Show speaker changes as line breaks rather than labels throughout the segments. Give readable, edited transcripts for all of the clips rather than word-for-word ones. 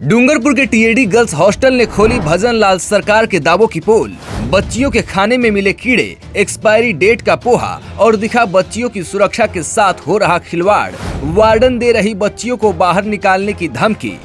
डूंगरपुर के TAD girls hostel ने खोली भजन लाल सरकार के दावों की पोल। बच्चियों के खाने में मिले कीड़े, एक्सपायरी डेट का पोहा और दिखा बच्चियों की सुरक्षा के साथ हो रहा खिलवाड़। वार्डन दे रही बच्चियों को बाहर निकालने की धमकी।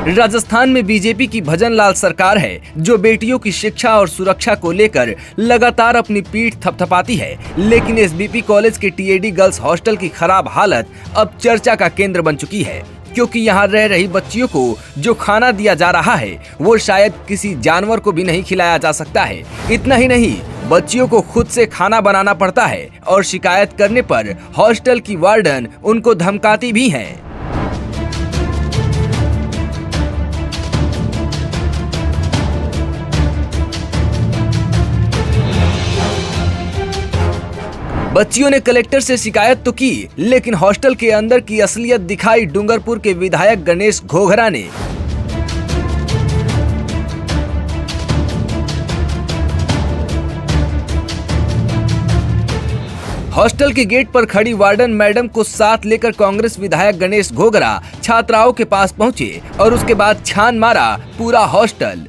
राजस्थान में बीजेपी की भजन लाल सरकार है, जो बेटियों की शिक्षा और सुरक्षा को लेकर लगातार अपनी पीठ थपथपाती है। लेकिन एसबीपी कॉलेज के टीएडी गर्ल्स हॉस्टल की खराब हालत अब चर्चा का केंद्र बन चुकी है, क्योंकि यहाँ रह रही बच्चियों को जो खाना दिया जा रहा है वो शायद किसी जानवर को भी नहीं खिलाया जा सकता है। इतना ही नहीं, बच्चियों को खुद से खाना बनाना पड़ता है और शिकायत करने पर हॉस्टल की वार्डन उनको धमकाती भी है। बच्चियों ने कलेक्टर से शिकायत तो की, लेकिन हॉस्टल के अंदर की असलियत दिखाई डूंगरपुर के विधायक गणेश घोघरा ने। हॉस्टल के गेट पर खड़ी वार्डन मैडम को साथ लेकर कांग्रेस विधायक गणेश घोघरा छात्राओं के पास पहुंचे और उसके बाद छान मारा पूरा हॉस्टल।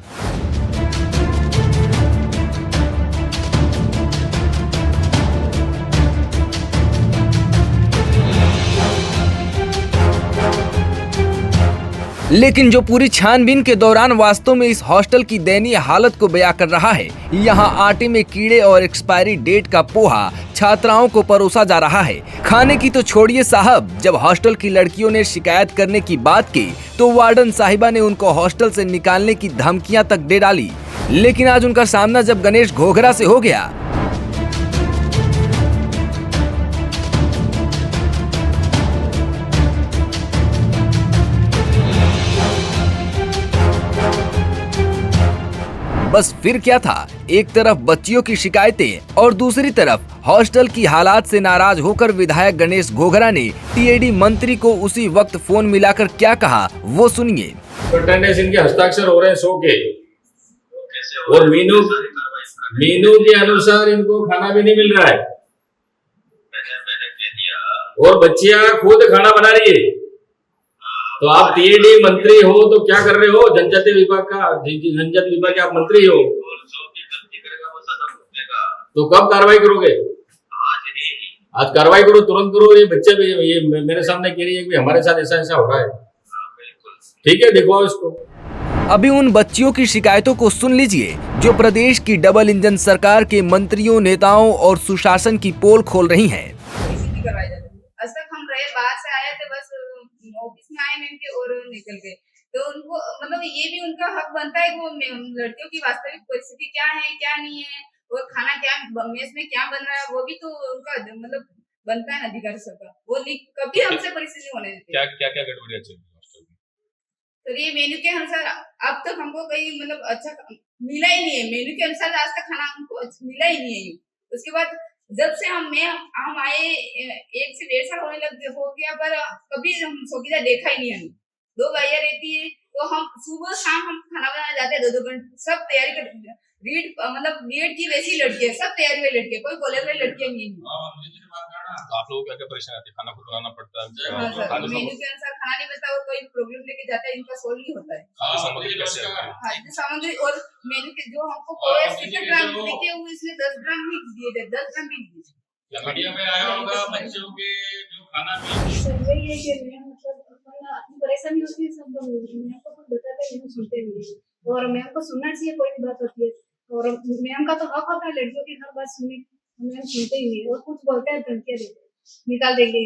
लेकिन जो पूरी छानबीन के दौरान वास्तव में इस हॉस्टल की दयनीय हालत को बयां कर रहा है। यहाँ आटे में कीड़े और एक्सपायरी डेट का पोहा छात्राओं को परोसा जा रहा है। खाने की तो छोड़िए साहब, जब हॉस्टल की लड़कियों ने शिकायत करने की बात की तो वार्डन साहिबा ने उनको हॉस्टल से निकालने की धमकियां तक दे डाली। लेकिन आज उनका सामना जब गणेश घोघरा से हो गया बस फिर क्या था, एक तरफ बच्चियों की शिकायतें और दूसरी तरफ हॉस्टल की हालात से नाराज होकर विधायक गणेश घोघरा ने टीएडी मंत्री को उसी वक्त फोन मिलाकर क्या कहा वो सुनिए।
तो अटेंडेंस इनके हस्ताक्षर हो रहे हैं 100 के, और मीनू के अनुसार इनको खाना भी नहीं मिल रहा है, और बच्चियां खुद खाना बना रही है। तो आप टीएडी मंत्री हो तो क्या कर रहे हो? जनजातीय विभाग के आप मंत्री हो, तो कब कार्रवाई करोगे? आज कार्रवाई करो, तुरंत करो। ये बच्चे भी ये मेरे सामने कह रही है कि हमारे साथ ऐसा ऐसा हो रहा है। ठीक है, दिखवाओ इसको।
अभी उन बच्चियों की शिकायतों को सुन लीजिए, जो प्रदेश की डबल इंजन सरकार के मंत्रियों, नेताओं और सुशासन की पोल खोल रही हैं।
आज तक हम रहे, बाहर से आए थे, बस ऑफिस में आए मैम के और निकल गए। तो उनको मतलब ये भी उनका हक बनता है कि वो लड़कियों की वास्तविक परिस्थिति क्या है क्या नहीं है, और खाना क्या मेस में क्या बन रहा है, वो भी तो उनका मतलब बनता है अधिकारी सबका। वो कभी हमसे परिस्थिति होने देते।
क्या क्या क्या गड़बड़ियां चल रही है हॉस्टल में?
तो ये मेन्यू के अनुसार अब तक हमको कहीं मतलब अच्छा मिला ही नहीं है। मेन्यू के अनुसार आज तक खाना हमको मिला ही नहीं है। उसके बाद जब से हम आए 1 से 1.5 साल हो गया, पर कभी हम चौकीदार देखा ही नहीं। हमें 2 भैया रहती है, तो हम सुबह शाम हम खाना बनाने जाते हैं 2-2 घंटे, सब तैयारी कर रीड मतलब बीएड की वैसी लड़की है, सब तैयारी वाली लड़की है, कोई कॉलेज वाली लड़कियां नहीं है।
तो आप लोगों को क्या परेशानी आती है? खाना खुद बनाना पड़ता है?
हाँ सर, मेन्यू के अनुसार खाना नहीं बनता, और कोई प्रॉब्लम लेके जाता है, इनका सोल्व नहीं होता है। खाद्य सामग्री और मेन्यू के जो हमको ओएस कितने ग्राम लिखे हुए, इसमें 10 ग्राम भी दिए थे, 10 ग्राम भी दिए।
मीडिया में आया होगा बच्चों के जो खाना
सर ये कि मैं मतलब अपनी परेशानी होती है, सब मैम को कुछ बताते नहीं, सुनते नहीं, और मैम को सुनना चाहिए कोई भी बात होती है, और मैम का तो हक होता है लड़कियों की हर बात सुनने, मैम सुनते ही नहीं, और कुछ बोलते हैं धमकियां देते हैं, निकाल देंगे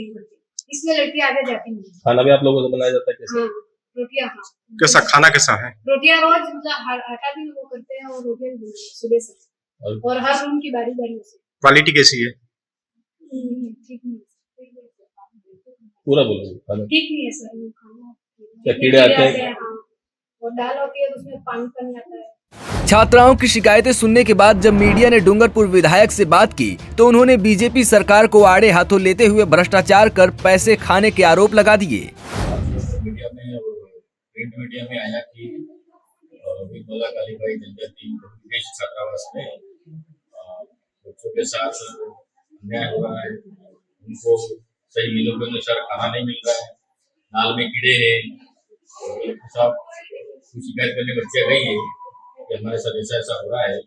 इसलिए लड़की आगे जाती नहीं।
खाना भी आप लोगों से बनाया जाता है कैसे?
हाँ, रोटियां। हाँ,
कैसा खाना कैसा है?
रोटियां रोज मतलब आटा भी वो करते हैं, और रोटियां भी सुबह से, और हर रूम की बारी बारी से।
क्वालिटी कैसी है?
ठीक नहीं,
पूरा बोलो।
ठीक नहीं है सर, वो खाना
क्या कीड़े आते हैं?
हाँ, और दाल होती है तो उसमें पानी आता है।
छात्राओं की शिकायतें सुनने के बाद जब मीडिया ने डूंगरपुर विधायक से बात की तो उन्होंने बीजेपी सरकार को आड़े हाथों लेते हुए भ्रष्टाचार कर पैसे खाने के आरोप लगा दिए।
मीडिया में आया कि विमला कालीबाई जनजाति विदेश छात्रावास में बच्चों के साथ अन्याय हो रहा है। उनको सही मिलों के अनुसार खाना नहीं मिल रहा है, नाल में कीड़े हैं। कलेक्टर साहब कुछ शिकायत करने बच्चे गई है कि हमारे साथ ऐसा ऐसा हो रहा है,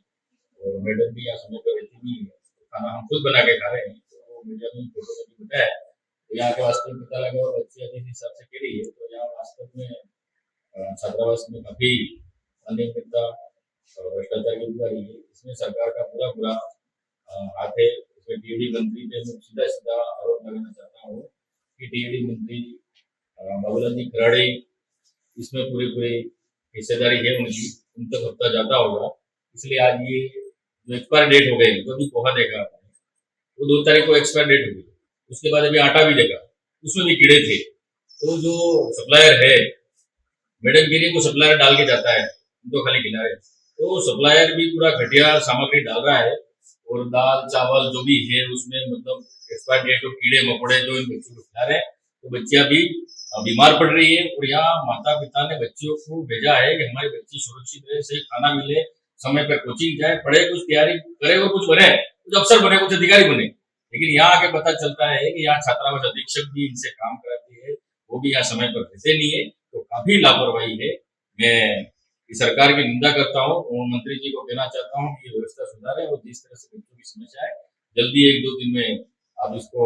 और मैडम भी यहाँ समय पर रहती भी है, खाना हम खुद बना के खा रहे हैं। तो मीडिया में फोटो में बताया, तो यहाँ के वास्तव में पता लगा और बच्चे जिस हिसाब से कह रही है, तो यहाँ वास्तव में छात्रावास में काफी अनियमितता और भ्रष्टाचार की बुआ रही है। इसमें सरकार का पूरा हाथ है। इसमें टीडी मंत्री पे मैं सीधा सीधा आरोप लगाना चाहता हूँ कि टीडी मंत्री बाबूलाल जी खराड़े इसमें पूरी हिस्सेदारी है उनकी, उन तक हफ्ता जाता होगा। इसलिए आज ये जो एक्सपायर डेट हो गई, तो अभी पोहा देखा वो 2 तारीख को एक्सपायर डेट हो गई, उसके बाद अभी आटा भी देखा, उसमें भी कीड़े थे। तो जो सप्लायर है, मैडम गिरी को सप्लायर डाल के जाता है, उनको खाली खिला रहे, तो सप्लायर भी पूरा घटिया सामग्री डाल रहा है, और दाल चावल जो भी है उसमें मतलब एक्सपायर डेट और कीड़े मकोड़े जो इन बच्चों को खिला रहे हैं, तो बच्चियां भी बीमार पड़ रही है। और यहाँ माता पिता ने बच्चियों को भेजा है कि हमारी बच्ची सुरक्षित रहे, सही खाना मिले, समय पर कोचिंग जाए, पढ़े, कुछ तैयारी करे और कुछ बने, कुछ अफसर बने, कुछ अधिकारी बने। लेकिन यहाँ आके पता चलता है कि यहाँ छात्रावास अधीक्षक भी इनसे काम कराती है, वो भी यहाँ समय पर रहते नहीं है, तो काफी लापरवाही है। मैं इस सरकार की निंदा करता हूँ और मंत्री जी को कहना चाहता हूँ कि व्यवस्था सुधारे, और जिस तरह से बच्चों की समस्या है जल्दी 1-2 दिन में आप इसको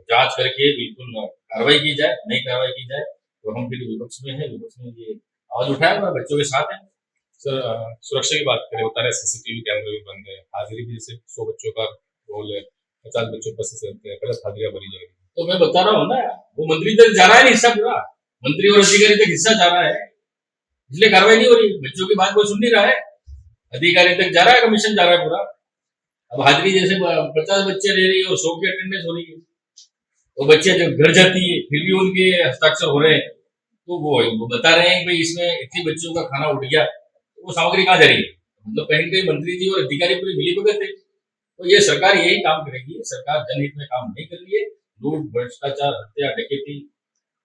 जांच करके बिल्कुल कार्रवाई की जाए। नहीं कार्रवाई की जाए तो हम फिर विपक्ष में है, विपक्ष में ये आवाज उठाए, बच्चों के साथ है।
सर सुरक्षा की बात करें, बता रहे सीसीटीवी कैमरे भी बन गए, हाजिरी भी जैसे 100 बच्चों का रोल है, 50 बच्चों पर से गलत हाजिरियां भरी जाएगी।
तो मैं बता रहा हूँ ना, वो मंत्री तक जा रहा है हिस्सा, पूरा मंत्री और अधिकारी तक हिस्सा जा रहा है, इसलिए कार्रवाई नहीं हो रही। बच्चों की बात कोई सुन नहीं रहा है, अधिकारी तक जा रहा है, कमीशन जा रहा है पूरा। अब हाजिरी जैसे 50 बच्चे ले रही है और 100 की अटेंडेंस हो रही है, वो बच्चे जब घर जाती है फिर भी उनके हस्ताक्षर हो रहे हैं, तो वो बता रहे हैं कि भाई इसमें इतनी बच्चों का खाना उठ गया, तो वो सामग्री कहाँ जा रही है? मतलब कहीं न कहीं मंत्री जी और अधिकारी पूरी मिली भगत है। तो ये सरकार यही काम करेगी, सरकार जनहित में काम नहीं कर रही है। लूट, भ्रष्टाचार, हत्या, डकैती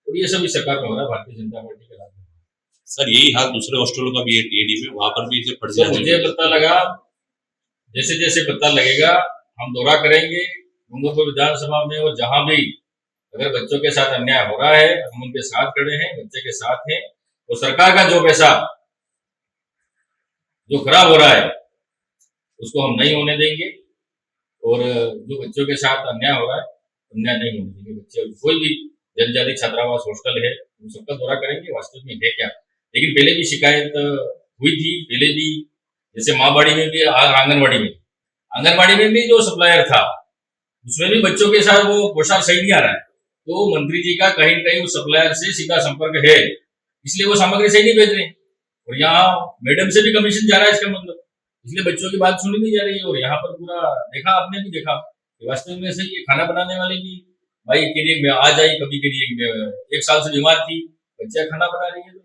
और ये सब इस सरकार में हो रहा है, भारतीय जनता पार्टी के राज में।
सर यही हाल दूसरे हॉस्टलों का भी है टीएडी में, वहां पर भी इसे फर्जी
तो मुझे पता लगा, जैसे जैसे पता लगेगा हम दौरा करेंगे डूंगरपुर विधानसभा में, और जहां भी अगर बच्चों के साथ अन्याय हो रहा है हम उनके साथ खड़े हैं, बच्चे के साथ हैं। तो सरकार का जो पैसा जो खराब हो रहा है उसको हम नहीं होने देंगे, और जो बच्चों के साथ अन्याय हो रहा है अन्याय नहीं होने देंगे। बच्चे कोई भी जनजाति छात्रावास हॉस्टल है उन सबका दौरा करेंगे, वास्तव में है क्या। लेकिन पहले भी शिकायत हुई थी, पहले भी जैसे माँबाड़ी में भी, आंगनबाड़ी में भी जो सप्लायर था उसमें भी बच्चों के साथ वो पोशाक सही नहीं आ रहा है। तो मंत्री जी का कहीं न कहीं उस सप्लायर से सीधा संपर्क है, इसलिए वो सामग्री सही नहीं भेज रहे। और यहाँ मैडम से भी कमीशन जा रहा है इसका मतलब, इसलिए बच्चों की बात सुनी नहीं जा रही है। और यहाँ पर पूरा देखा, आपने भी देखा वास्तव में से ये खाना बनाने वाले भी भाई के लिए आ जाए, कभी के लिए 1 साल से बीमार थी, बच्चा खाना बना रही है।